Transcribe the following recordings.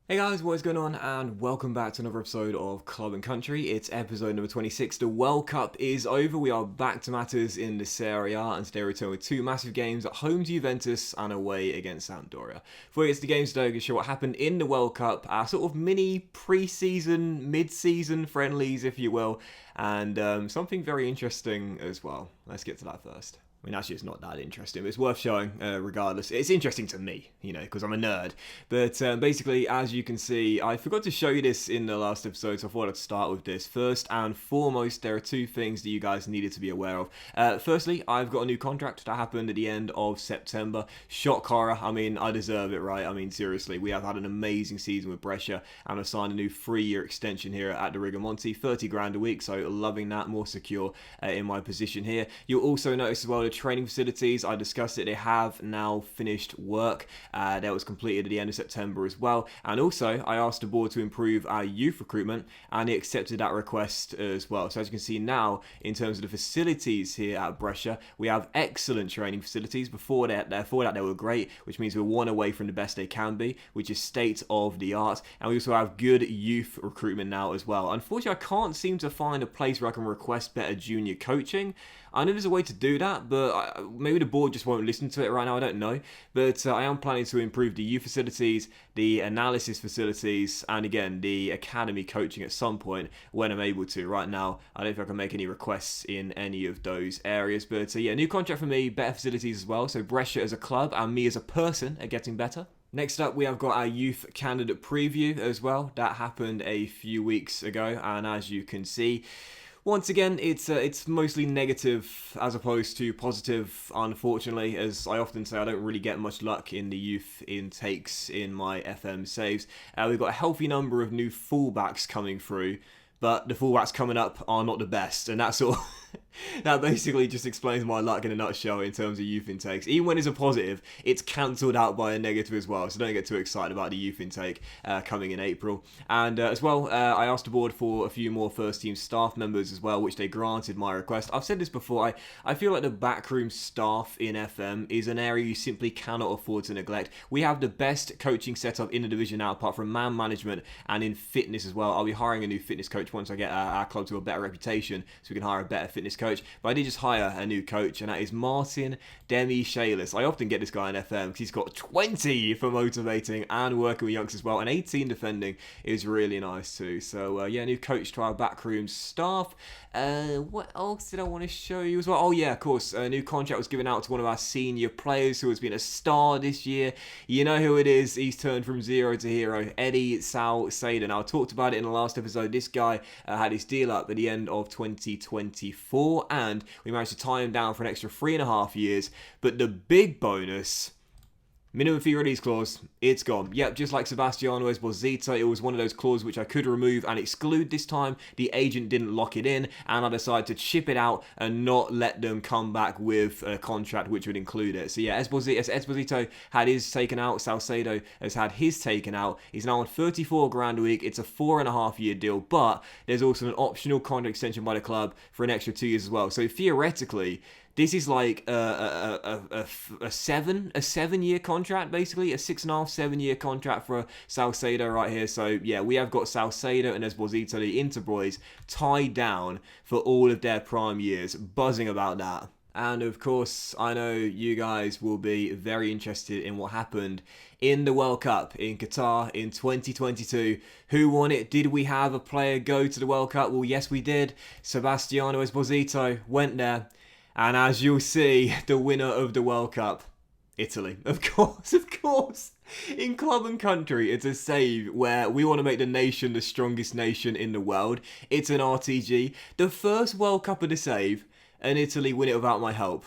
Hey guys, what is going on? And welcome back to another episode of Club and Country. It's episode number 26. The World Cup is over. We are back to matters in the Serie A, and today we return with two massive games at home to Juventus and away against Sampdoria. Before we get to the games today, I'm going to show what happened in the World Cup, our sort of mini pre-season, mid-season friendlies, if you will, and something very interesting as well. Let's get to that first. I mean, actually, it's not that interesting, but it's worth showing regardless. It's interesting to me, because I'm a nerd. But basically, as you can see, I forgot to show you this in the last episode, so I thought I'd start with this. First and foremost, there are two things that you guys needed to be aware of. Firstly, I've got a new contract that happened at the end of September. Shock horror. I mean, I deserve it, right? I mean, seriously, we have had an amazing season with Brescia, and I've signed a new 3-year extension here at the Rigamonti, 30 grand a week, so loving that, more secure in my position here. You'll also notice as well the training facilities, I discussed it, they have now finished work. That was completed at the end of September as well. And also, I asked the board to improve our youth recruitment, and they accepted that request as well. So as you can see now, in terms of the facilities here at Brescia, we have excellent training facilities. Before that, they were great, which means we're one away from the best they can be, which is state of the art. And we also have good youth recruitment now as well. Unfortunately, I can't seem to find a place where I can request better junior coaching. I know there's a way to do that, but maybe the board just won't listen to it right now, I don't know. But I am planning to improve the youth facilities, the analysis facilities, and again, the academy coaching at some point when I'm able to. Right now, I don't think I can make any requests in any of those areas. But yeah, new contract for me, better facilities as well. So Brescia as a club and me as a person are getting better. Next up, we have got our youth candidate preview as well. That happened a few weeks ago, and as you can see, once again, it's mostly negative as opposed to positive, unfortunately. As I often say, I don't really get much luck in the youth intakes in my FM saves. We've got a healthy number of new fullbacks coming through, but the fullbacks coming up are not the best, and that's all. That basically just explains my luck in a nutshell in terms of youth intakes. Even when it's a positive, it's cancelled out by a negative as well, so don't get too excited about the youth intake coming in April. And as well, I asked the board for a few more first team staff members as well, which they granted my request. I've said this before, I feel like the backroom staff in FM is an area you simply cannot afford to neglect. We have the best coaching setup in the division now, apart from man management and in fitness as well. I'll be hiring a new fitness coach once I get our club to a better reputation, so we can hire a better fitness coach. But I did just hire a new coach, and that is Martin Demi-Shalis. I often get this guy in FM because he's got 20 for motivating and working with youngsters as well, and 18 defending is really nice too. So yeah, new coach to our backroom staff. What else did I want to show you as well? Oh yeah, of course, a new contract was given out to one of our senior players who has been a star this year. You know who it is. He's turned from zero to hero. Eddie Salcedo. Now, I talked about it in the last episode. This guy had his deal up at the end of 2024. And we managed to tie him down for an extra 3.5 years. But the big bonus, minimum fee release clause, it's gone. Yep, just like Sebastiano Esposito, it was one of those clauses which I could remove and exclude this time. The agent didn't lock it in, and I decided to chip it out and not let them come back with a contract which would include it. So yeah, Esposito had his taken out, Salcedo has had his taken out. He's now on 34 grand a week. It's a 4.5 year deal, but there's also an optional contract extension by the club for an extra 2 years as well. So theoretically, this is like a 7-year contract, basically. A 6.5, 7-year contract for Salcedo right here. So, yeah, we have got Salcedo and Esposito, the Inter boys, tied down for all of their prime years. Buzzing about that. And, of course, I know you guys will be very interested in what happened in the World Cup in Qatar in 2022. Who won it? Did we have a player go to the World Cup? Well, yes, we did. Sebastiano Esposito went there. And as you'll see, the winner of the World Cup, Italy. Of course. In Club and Country, it's a save where we want to make the nation the strongest nation in the world. It's an RTG. The first World Cup of the save, and Italy win it without my help.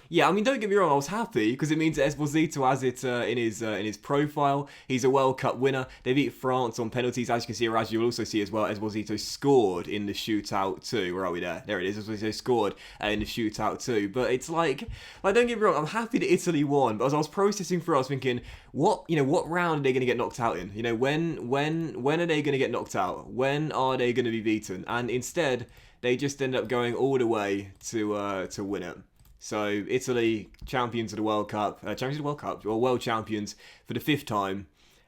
Yeah, I mean, don't get me wrong, I was happy because it means that Esposito has it in his profile. He's a World Cup winner. They beat France on penalties, as you can see, or as you'll also see as well. Esposito scored in the shootout too. Where are we there? There it is. Esposito scored in the shootout too. But it's like don't get me wrong, I'm happy that Italy won. But as I was processing through, I was thinking, what round are they going to get knocked out in? When are they going to get knocked out? When are they going to be beaten? And instead, they just end up going all the way to win it. So Italy, champions of the World Cup, or world champions for the 5th time.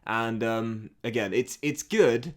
And again, it's good.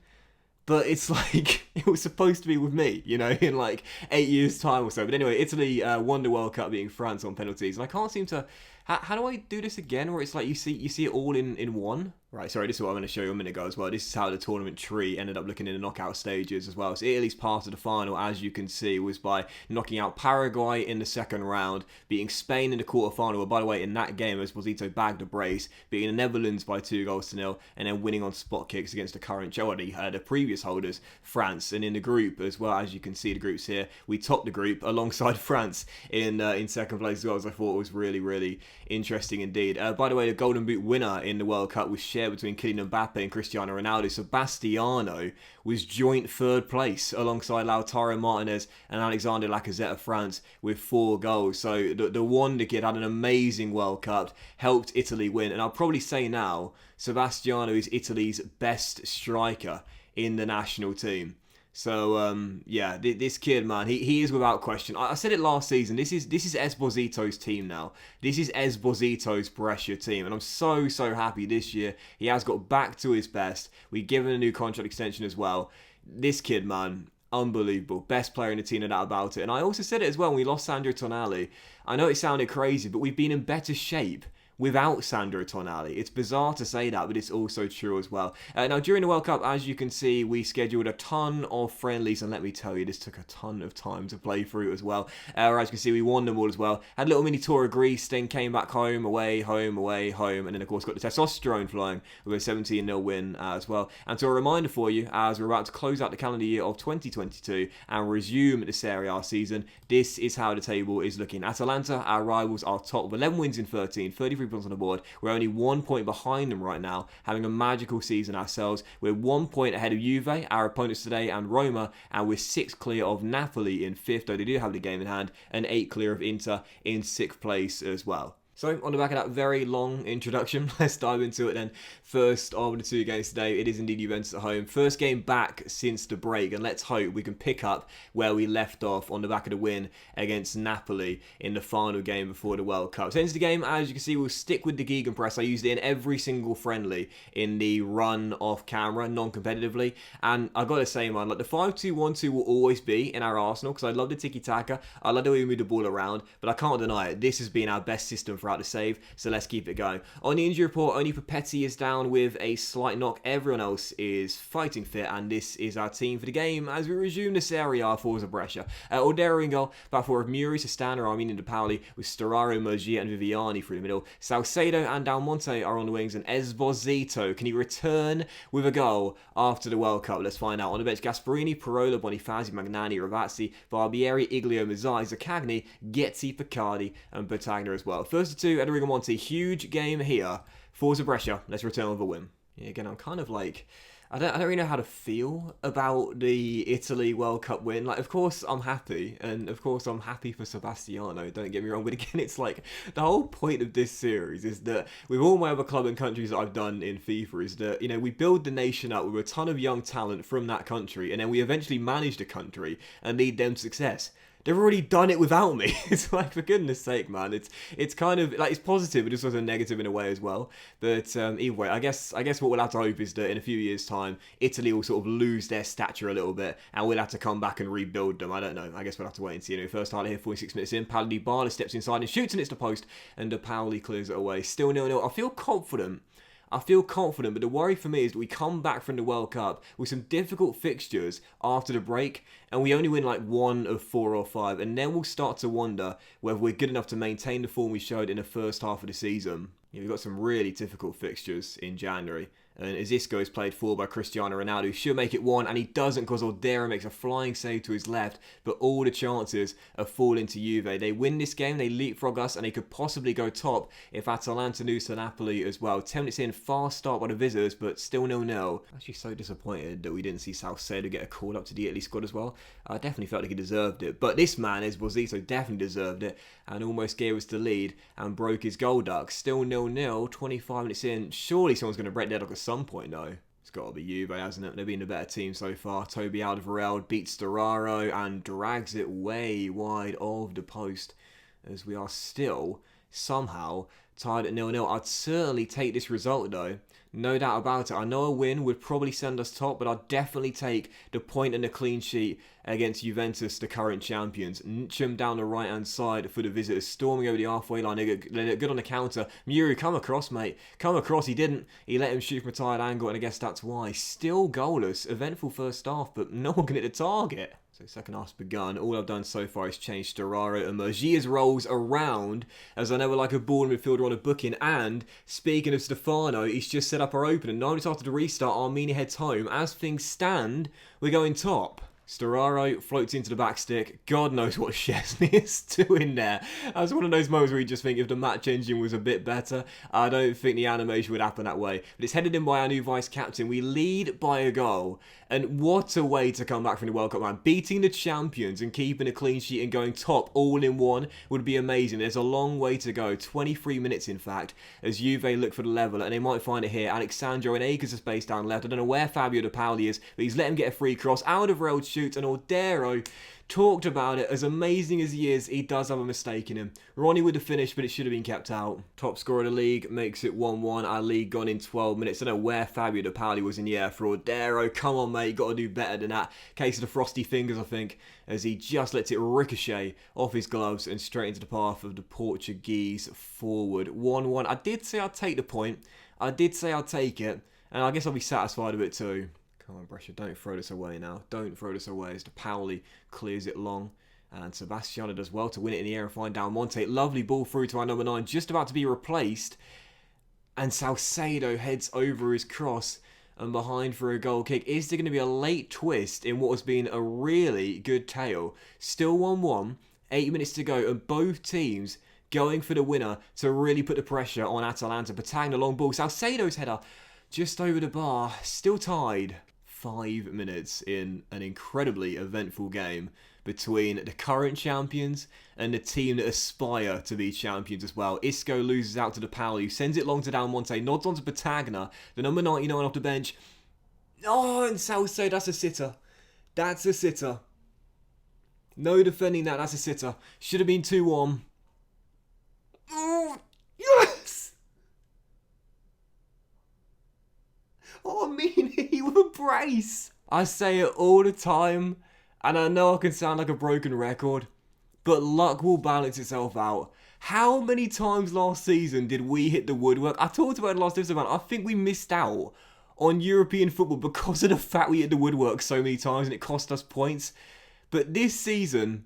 But it's like, it was supposed to be with me, in like 8 years' time or so. But anyway, Italy won the World Cup beating France on penalties. And I can't seem to... How do I do this again where it's like you see it all in one? Right, sorry, this is what I'm going to show you a minute ago as well. This is how the tournament tree ended up looking in the knockout stages as well. So Italy's path to the final, as you can see, was by knocking out Paraguay in the second round, beating Spain in the quarterfinal. By the way, in that game, Esposito bagged a brace, beating the Netherlands by 2-0, and then winning on spot kicks against the current the previous holders, France. And in the group as well, as you can see the groups here, we topped the group alongside France in second place as well, as I thought it was really, really interesting indeed. By the way, the Golden Boot winner in the World Cup was shared between Kylian Mbappe and Cristiano Ronaldo. Sebastiano was joint third place alongside Lautaro Martinez and Alexander Lacazette of France with 4 goals. So the wonder kid had an amazing World Cup, helped Italy win, and I'll probably say now Sebastiano is Italy's best striker in the national team. So, yeah, this kid, man, he is without question. I said it last season, this is Esposito's team now. This is Esposito's Brescia team, and I'm so happy this year. He has got back to his best. We've given a new contract extension as well. This kid, man, unbelievable. Best player in the team, no doubt about it. And I also said it as well when we lost Sandro Tonali. I know it sounded crazy, but we've been in better shape without Sandro Tonali. It's bizarre to say that, but it's also true as well. Now, during the World Cup, as you can see, we scheduled a ton of friendlies, and let me tell you, this took a ton of time to play through as well. As you can see, we won them all as well. Had a little mini tour of Greece, then came back home, away, home, and then, of course, got the testosterone flying with a 17-0 win as well. And so a reminder for you, as we're about to close out the calendar year of 2022 and resume the Serie A season, this is how the table is looking. Atalanta, our rivals, are top with 11 wins in 13, 33 points on the board. We're only 1 point behind them right now, having a magical season ourselves. We're 1 point ahead of Juve, our opponents today, and Roma, and we're 6 clear of Napoli in 5th, though they do have the game in hand, and 8 clear of Inter in 6th place as well. So, on the back of that very long introduction, let's dive into it then. First of the 2 games today, it is indeed Juventus at home. First game back since the break, and let's hope we can pick up where we left off on the back of the win against Napoli in the final game before the World Cup. So, into the game, as you can see, we'll stick with the gegenpress. I used it in every single friendly in the run off camera, non-competitively. And I've got to say, man, like the 5-2-1-2 will always be in our arsenal, because I love the tiki-taka. I love the way we move the ball around, but I can't deny it. This has been our best system for the save, so let's keep it going. On the injury report, only Papetti is down with a slight knock. Everyone else is fighting fit, and this is our team for the game as we resume the Serie A for Brescia. Ordero in goal, back four of Muri, Sestano, Armin, and De Pauli, with Storaro, Murgia, and Viviani through the middle. Salcedo and Dalmonte are on the wings, and Esposito, can he return with a goal after the World Cup? Let's find out. On the bench, Gasparini, Parola, Bonifazi, Magnani, Ravazzi, Barbieri, Iglio, Mazzai, Zaccagni, Getzi, Picardi, and Battaglia as well. First two at Rigamonti, huge game here for Brescia. Let's return with a win. Yeah, again, I'm kind of like, I don't really know how to feel about the Italy World Cup win. Like, of course I'm happy, and of course I'm happy for Sebastiano, don't get me wrong, but again, it's like, the whole point of this series is that with all my other club and countries that I've done in FIFA is that, we build the nation up with a ton of young talent from that country, and then we eventually manage the country and lead them to success. They've already done it without me. It's like, for goodness sake, man. It's kind of like, it's positive, but it's also negative in a way as well. But either way, I guess what we'll have to hope is that in a few years' time, Italy will sort of lose their stature a little bit, and we'll have to come back and rebuild them. I don't know. I guess we'll have to wait and see. First highlight here, 46 minutes in. Paolo Dybala steps inside and shoots, and it's the post, and De Pauli clears it away. Still 0-0. I feel confident, but the worry for me is that we come back from the World Cup with some difficult fixtures after the break, and we only win like 1 of 4 or 5, and then we'll start to wonder whether we're good enough to maintain the form we showed in the first half of the season. We've got some really difficult fixtures in January. And Isco is played forward by Cristiano Ronaldo, who should make it 1, and he doesn't because Ordero makes a flying save to his left, but all the chances are falling to Juve. They win this game, they leapfrog us, and they could possibly go top if Atalanta lose to Napoli as well. 10 minutes in, fast start by the visitors, but still 0-0. Actually so disappointed that we didn't see Salcedo get a call up to the Italy squad as well. I definitely felt like he deserved it, but this man, Esposito, definitely deserved it, and almost gave us the lead and broke his goal duck. Still 0-0, 25 minutes in. Surely someone's going to break their duck at some point, though. It's got to be Juve, hasn't it? They've been the better team so far. Toby Alderweireld beats Storaro and drags it way wide of the post, as we are still somehow tied at 0-0. I'd certainly take this result though. No doubt about it. I know a win would probably send us top, but I'd definitely take the point and the clean sheet against Juventus, the current champions. Nchum down the right-hand side for the visitors, storming over the halfway line. They look good on the counter. Muru, come across, mate. Come across. He didn't. He let him shoot from a tired angle, and I guess that's why. Still goalless. Eventful first half, but no one can hit the target. So second half's begun. All I've done so far is change Storaro and Mergia's roles around, as I never like a ball midfielder on a booking. And speaking of Stefano, he's just set up our opener. 9 minutes after the restart, Armenia heads home. As things stand, we're going top. Storaro floats into the back stick. God knows what Szczesny is doing there. That's one of those moments where you just think if the match engine was a bit better, I don't think the animation would happen that way. But it's headed in by our new vice-captain. We lead by a goal. And what a way to come back from the World Cup, man. Beating the champions and keeping a clean sheet and going top all in one would be amazing. There's a long way to go. 23 minutes, in fact, as Juve look for the level. And they might find it here. Alexandro and acres of space down left. I don't know where Fabio De Paoli is, but he's let him get a free cross out of railed shoot. And Ordero talked about it. As amazing as he is, he does have a mistake in him. Ronnie with the finish, but it should have been kept out. Top scorer of the league makes it 1-1. Our league gone in 12 minutes. I don't know where Fabio De Paoli was in the air for Ordero. Come on, mate. Got to do better than that. Case of the frosty fingers, I think, as he just lets it ricochet off his gloves and straight into the path of the Portuguese forward. 1-1. I did say I'd take the point. I did say I'd take it. And I guess I'll be satisfied with it too. Come on, Brescia, don't throw this away now. Don't throw this away as De Paoli clears it long. And Sebastiano does well to win it in the air and find Del Monte. Lovely ball through to our number 9, just about to be replaced. And Salcedo heads over his cross and behind for a goal kick. Is there going to be a late twist in what has been a really good tale? Still 1-1, 8 minutes to go, and both teams going for the winner to really put the pressure on Atalanta. Patang, the long ball. Salcedo's header just over the bar, still tied. 5 minutes in an incredibly eventful game between the current champions and the team that aspire to be champions as well. Isco loses out to De Paoli, who sends it long to Del Monte, nods on to Patagna, the number 99 off the bench. Oh, and Salcedo, that's a sitter. That's a sitter. No defending that, that's a sitter. Should have been 2-1. Oh, yes! Oh, I mean, he with a brace. I say it all the time, and I know I can sound like a broken record, but luck will balance itself out. How many times last season did we hit the woodwork? I talked about it last episode, man. I think we missed out on European football because of the fact we hit the woodwork so many times and it cost us points. But this season,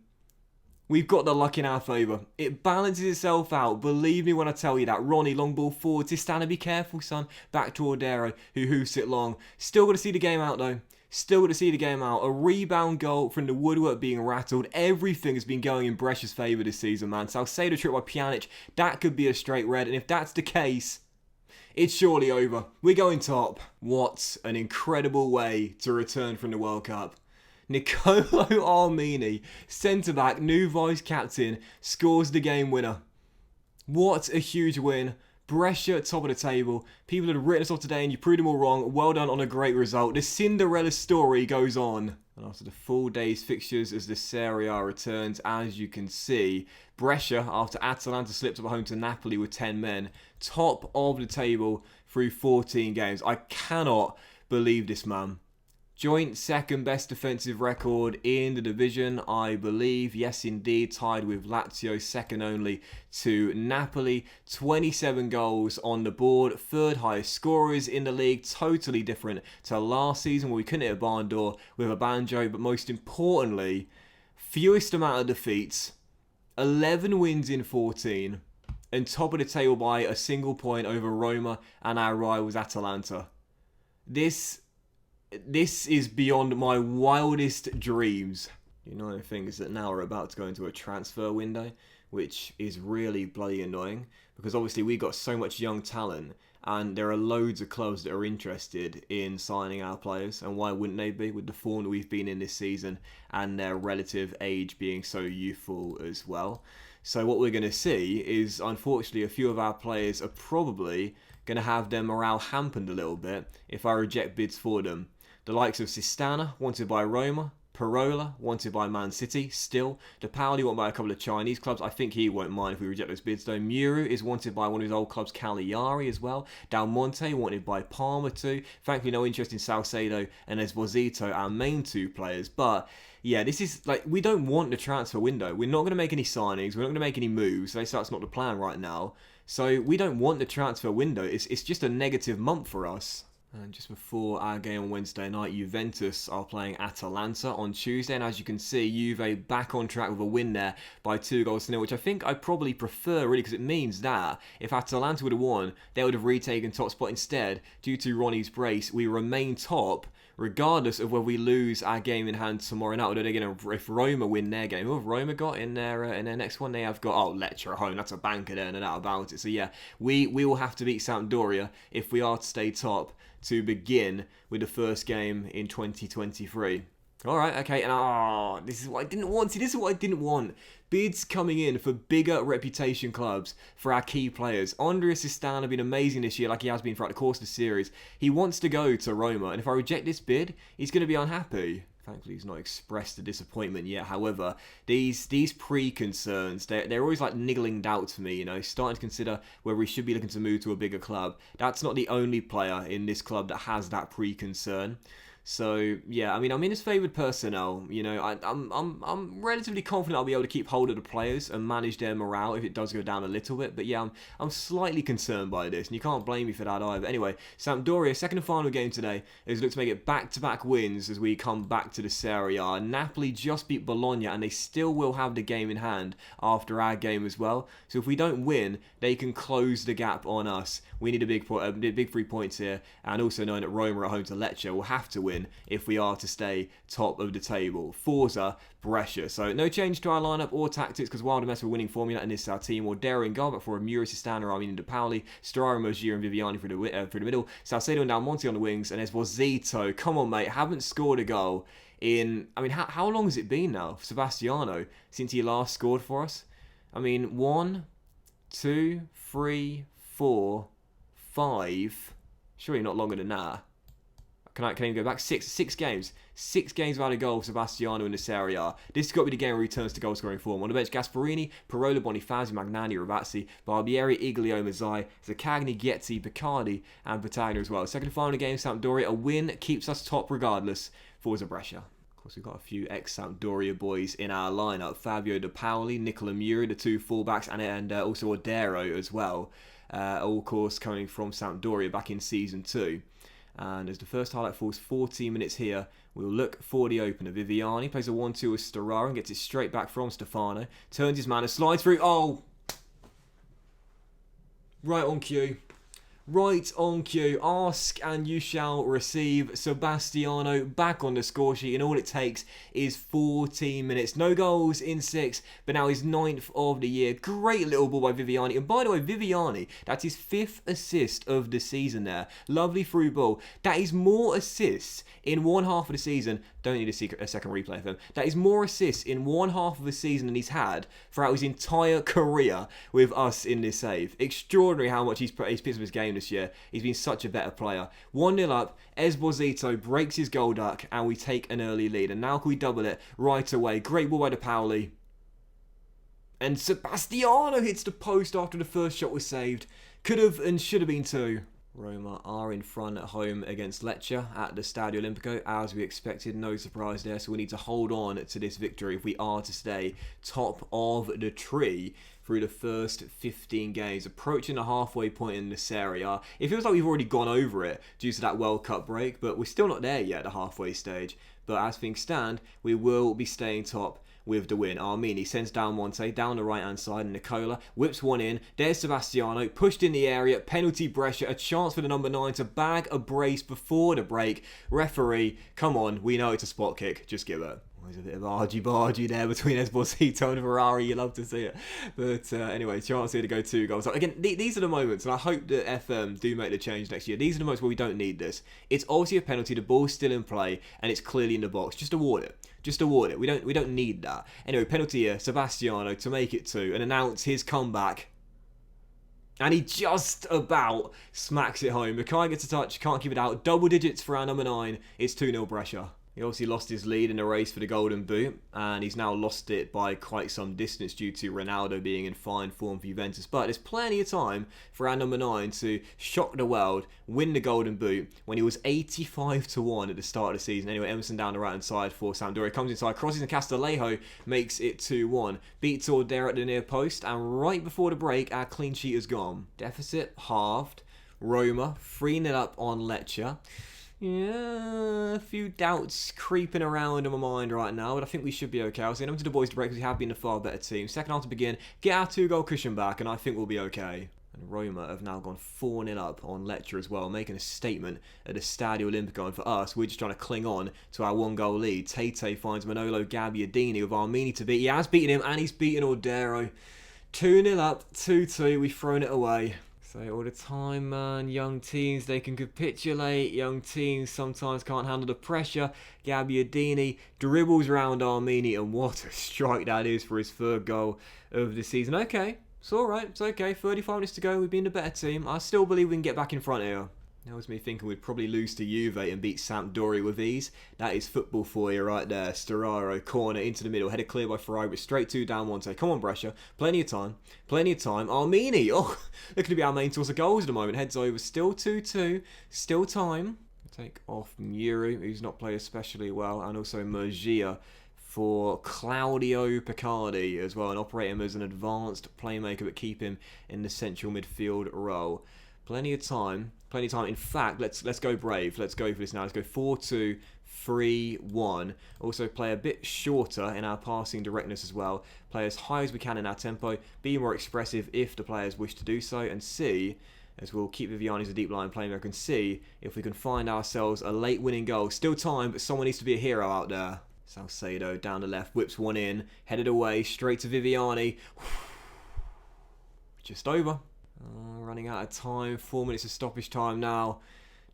we've got the luck in our favour. It balances itself out. Believe me when I tell you that. Ronnie, long ball forward. Tistana, be careful, son. Back to Ordero, who hoofs it long. Still got to see the game out, though. Still got to see the game out. A rebound goal from the woodwork being rattled. Everything has been going in Brescia's favour this season, man. Salcedo tripped by Pjanic. That could be a straight red. And if that's the case, it's surely over. We're going top. What an incredible way to return from the World Cup. Nicolo Armini, centre-back, new vice-captain, scores the game winner. What a huge win. Brescia top of the table. People had written us off today and you proved them all wrong. Well done on a great result. The Cinderella story goes on. And after the full day's fixtures as the Serie A returns, as you can see, Brescia, after Atalanta slipped up at home to Napoli with 10 men, top of the table through 14 games. I cannot believe this, man. Joint second best defensive record in the division, I believe. Yes, indeed, tied with Lazio, second only to Napoli. 27 goals on the board, third highest scorers in the league. Totally different to last season where we couldn't hit a barn door with a banjo. But most importantly, fewest amount of defeats, 11 wins in 14, and top of the table by a single point over Roma and our rivals Atalanta. This is beyond my wildest dreams. You know the thing is that now we're about to go into a transfer window, which is really bloody annoying because obviously we got so much young talent and there are loads of clubs that are interested in signing our players, and why wouldn't they be with the form that we've been in this season and their relative age being so youthful as well. So what we're going to see is, unfortunately, a few of our players are probably going to have their morale hampered a little bit if I reject bids for them. The likes of Sistana, wanted by Roma, Parola, wanted by Man City, still. De Pauli, wanted by a couple of Chinese clubs. I think he won't mind if we reject those bids, though. Muru is wanted by one of his old clubs, Cagliari, as well. Del Monte, wanted by Parma, too. Thankfully, no interest in Salcedo and Esposito, our main two players. But, yeah, this is, like, we don't want the transfer window. We're not going to make any signings. We're not going to make any moves. At least that's not the plan right now. So, we don't want the transfer window. It's just a negative month for us. And just before our game on Wednesday night, Juventus are playing Atalanta on Tuesday. And as you can see, Juve back on track with a win there by 2-0, which I think I probably prefer, really, because it means that if Atalanta would have won, they would have retaken top spot. Instead, due to Ronnie's brace, we remain top, regardless of whether we lose our game in hand tomorrow night. Although they're going to, if Roma win their game, who have Roma got in their next one? They have got, Lecce at home. That's a banker there, and out about it. So yeah, we will have to beat Sampdoria if we are to stay top to begin with the first game in 2023. Alright, okay, and this is what I didn't want. See, this is what I didn't want. Bids coming in for bigger reputation clubs for our key players. Andreas Sistan has been amazing this year, like he has been throughout the course of the series. He wants to go to Roma, and if I reject this bid, he's going to be unhappy. Thankfully, he's not expressed a disappointment yet. However, these pre-concerns, they're always like niggling doubts for me, starting to consider whether we should be looking to move to a bigger club. That's not the only player in this club that has that pre-concern. So, yeah, I mean, I'm in his favoured personnel. I'm relatively confident I'll be able to keep hold of the players and manage their morale if it does go down a little bit. But, yeah, I'm slightly concerned by this, and you can't blame me for that either. Anyway, Sampdoria, second and final game today, is look to make it back-to-back wins as we come back to the Serie A. Napoli just beat Bologna, and they still will have the game in hand after our game as well. So if we don't win, they can close the gap on us. We need a big 3 points here, and also knowing that Roma are at home to Lecce will have to win if we are to stay top of the table. Forza, Brescia. So no change to our lineup or tactics because Wild Mess were winning formula, and this is our team. Or in goal, but for a Mura, Sistana, Armin, De Pauli, Storaro, Mogier, and Viviani through the middle. Salcedo and Del Monte on the wings, and Esposito. Come on, mate. Haven't scored a goal in... I mean, how long has it been now for Sebastiano since he last scored for us? I mean, 1, 2, 3, 4, 5... Surely not longer than that. Can I even go back? Six games. 6 games without a goal for Sebastiano in this Serie A. This has got to be the game where he returns to goal-scoring form. On the bench, Gasparini, Parola, Bonifazi, Magnani, Ravazzi, Barbieri, Iglio, Mazzai, Zaccagni, Ghiezzi, Picardi, and Battaglia as well. Second and final game, Sampdoria. A win keeps us top regardless. Forza Brescia. Of course, we've got a few ex-Sampdoria boys in our lineup. Fabio De Pauli, Nicola Muri, the 2 fullbacks, and also Odero as well. All, of course, coming from Sampdoria back in Season 2. And as the first highlight falls 14 minutes here, we'll look for the opener. Viviani plays a 1-2 with Storaro and gets it straight back from Stefano. Turns his man and slides through. Oh! Right on cue. Right on cue. Ask and you shall receive. Sebastiano back on the score sheet, and all it takes is 14 minutes. No goals in 6, but now his 9th of the year. Great little ball by Viviani. And by the way, Viviani, that's his 5th assist of the season there. Lovely through ball. That is more assists in one half of the season. Don't need a second replay of him. That is more assists in one half of the season than he's had throughout his entire career with us in this save. Extraordinary how much he's picked up his game this year. He's been such a better player. 1-0 up, Esposito breaks his goal duck, and we take an early lead. And now can we double it right away? Great ball by De Pauli. And Sebastiano hits the post after the first shot was saved. Could have and should have been 2. Roma are in front at home against Lecce at the Stadio Olimpico, as we expected. No surprise there, so we need to hold on to this victory if we are to stay top of the tree through the first 15 games, approaching the halfway point in the Serie A. It feels like we've already gone over it due to that World Cup break, but we're still not there yet at the halfway stage. But as things stand, we will be staying top with the win. Armini sends down Monte down the right hand side, and Nicola whips one in. There's Sebastiano pushed in the area, penalty Brescia, a chance for the number 9 to bag a brace before the break. Referee, come on, we know it's a spot kick, just give it. There's a bit of argy-bargy there between Esposito and Ferrari. You love to see it. But anyway, chance here to go 2 goals. Again, these are the moments, and I hope that FM do make the change next year. These are the moments where we don't need this. It's obviously a penalty. The ball's still in play, and it's clearly in the box. Just award it. Just award it. We don't need that. Anyway, penalty here. Sebastiano to make it 2 and announce his comeback. And he just about smacks it home. Mackay gets a touch, can't keep it out. Double digits for our number 9. It's 2-0 Brescia. He obviously lost his lead in the race for the Golden Boot, and he's now lost it by quite some distance due to Ronaldo being in fine form for Juventus. But there's plenty of time for our number 9 to shock the world, win the Golden Boot when he was 85-1 at the start of the season. Anyway, Emerson down the right-hand side for Sampdoria. Comes inside, crosses, and Castillejo makes it 2-1. Beats Ordera at the near post, and right before the break, our clean sheet is gone. Deficit halved. Roma 3-0 up on Lecce. Yeah, a few doubts creeping around in my mind right now, but I think we should be okay. I'll send them to the boys to break because we have been a far better team. Second half to begin, get our 2-goal cushion back, and I think we'll be okay. And Roma have now gone 4-0 up on Lecce as well, making a statement at the Stadio Olimpico. And for us, we're just trying to cling on to our 1-goal lead. Tete finds Manolo Gabbiadini with Armini to beat. He has beaten him, and he's beaten Ordero. 2-0 up, 2-2, we've thrown it away. So all the time, man, young teams, they can capitulate. Young teams sometimes can't handle the pressure. Gabbiadini dribbles around Armini, and what a strike that is for his 3rd goal of the season. Okay, it's alright, it's okay. 35 minutes to go, we've been the better team. I still believe we can get back in front here. That was me thinking we'd probably lose to Juve and beat Sampdoria with ease. That is football for you right there. Storaro, corner into the middle, headed clear by Ferrari, but straight 2 down 1. So come on, Brescia. Plenty of time. Plenty of time. Armini, looking to be our main source of goals at the moment. Heads over, still 2-2. Still time. Take off Muru, who's not played especially well, and also Murgia for Claudio Picardi as well, and operate him as an advanced playmaker, but keep him in the central midfield role. Plenty of time. Plenty of time. In fact, let's go brave. Let's go for this now. Let's go 4-2-3-1. Also play a bit shorter in our passing directness as well. Play as high as we can in our tempo. Be more expressive if the players wish to do so. And see, as we'll keep Viviani as a deep line playmaker, and see if we can find ourselves a late winning goal. Still time, but someone needs to be a hero out there. Salcedo down the left, whips one in. Headed away, straight to Viviani. Just over. Running out of time, 4 minutes of stoppage time now.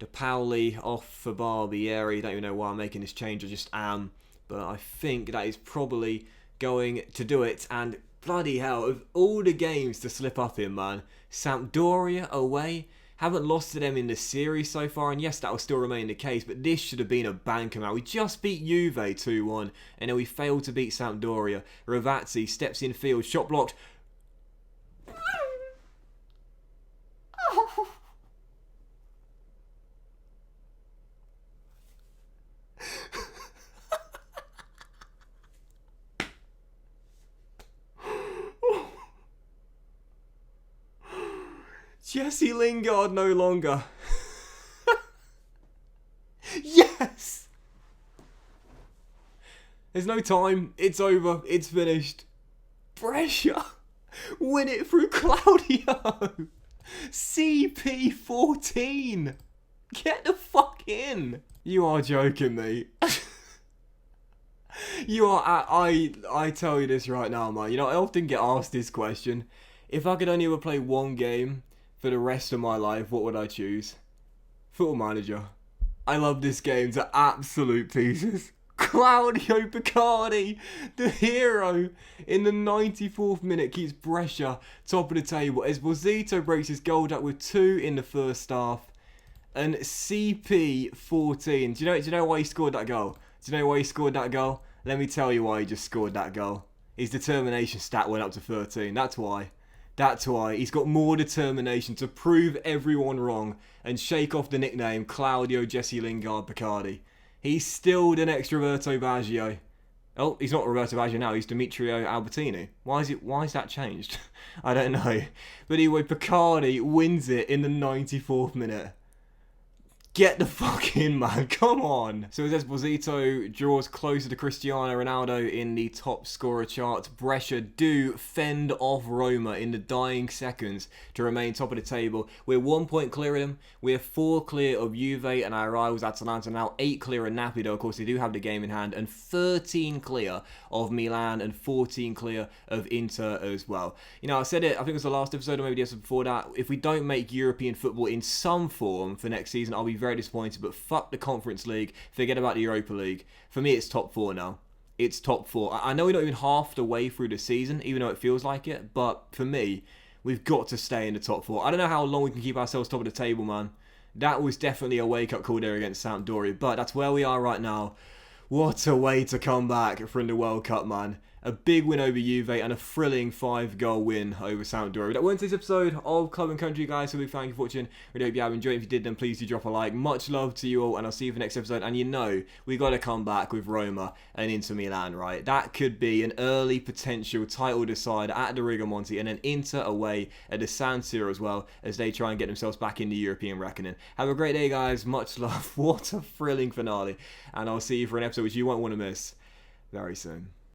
De Pauli off for Barbieri. Don't even know why I'm making this change, I just am. But I think that is probably going to do it. And bloody hell, of all the games to slip up in, man. Sampdoria away. Haven't lost to them in the series so far, and yes, that will still remain the case, but this should have been a banker, man. We just beat Juve 2-1, and then we failed to beat Sampdoria. Ravazzi steps in field, shot blocked. Jesse Lingard no longer. Yes! There's no time. It's over. It's finished. Brescia win it through Claudio. CP14. Get the fuck in. You are joking me. You are. I tell you this right now, man. You know, I often get asked this question. If I could only ever play one game for the rest of my life, what would I choose? Football Manager. I love this game to absolute pieces. Claudio Picardi, the hero, in the 94th minute keeps Brescia top of the table. Esposito breaks his goal up with 2 in the first half. And CP14. Do you know why he scored that goal? Do you know why he scored that goal? Let me tell you why he just scored that goal. His determination stat went up to 13. That's why. That's why. He's got more determination to prove everyone wrong and shake off the nickname Claudio Jesse Lingard Picardi. He's still the next Roberto Baggio. Oh, he's not Roberto Baggio now. He's Demetrio Albertini. Why is that changed? I don't know. But anyway, Picardi wins it in the 94th minute. Get the fuck in, man. Come on. So as Esposito draws closer to Cristiano Ronaldo in the top scorer chart, Brescia do fend off Roma in the dying seconds to remain top of the table. We're 1 point clear of them. We're 4 clear of Juve and our rivals Atalanta. Now 8 clear of Napoli, though. Of course, they do have the game in hand. And 13 clear of Milan and 14 clear of Inter as well. You know, I said it, I think it was the last episode or maybe the episode before that. If we don't make European football in some form for next season, I'll be very disappointed, but fuck the Conference League, forget about the Europa League. For me, it's top 4 now. It's top 4. I know we're not even half the way through the season, even though it feels like it, but for me, we've got to stay in the top 4. I don't know how long we can keep ourselves top of the table, man. That was definitely a wake-up call there against Sampdoria, but that's where we are right now. What a way to come back from the World Cup, man. A big win over Juve and a thrilling 5-goal win over Sampdoria. That was this episode of Club and Country, guys. So big thank you for watching. Really hope you have enjoyed. If you did, then please do drop a like. Much love to you all, and I'll see you for the next episode. And you know, we got to come back with Roma and Inter Milan, right? That could be an early potential title decider at the Rigamonti, and then Inter away at the San Siro as well, as they try and get themselves back in the European reckoning. Have a great day, guys. Much love. What a thrilling finale. And I'll see you for an episode which you won't want to miss very soon.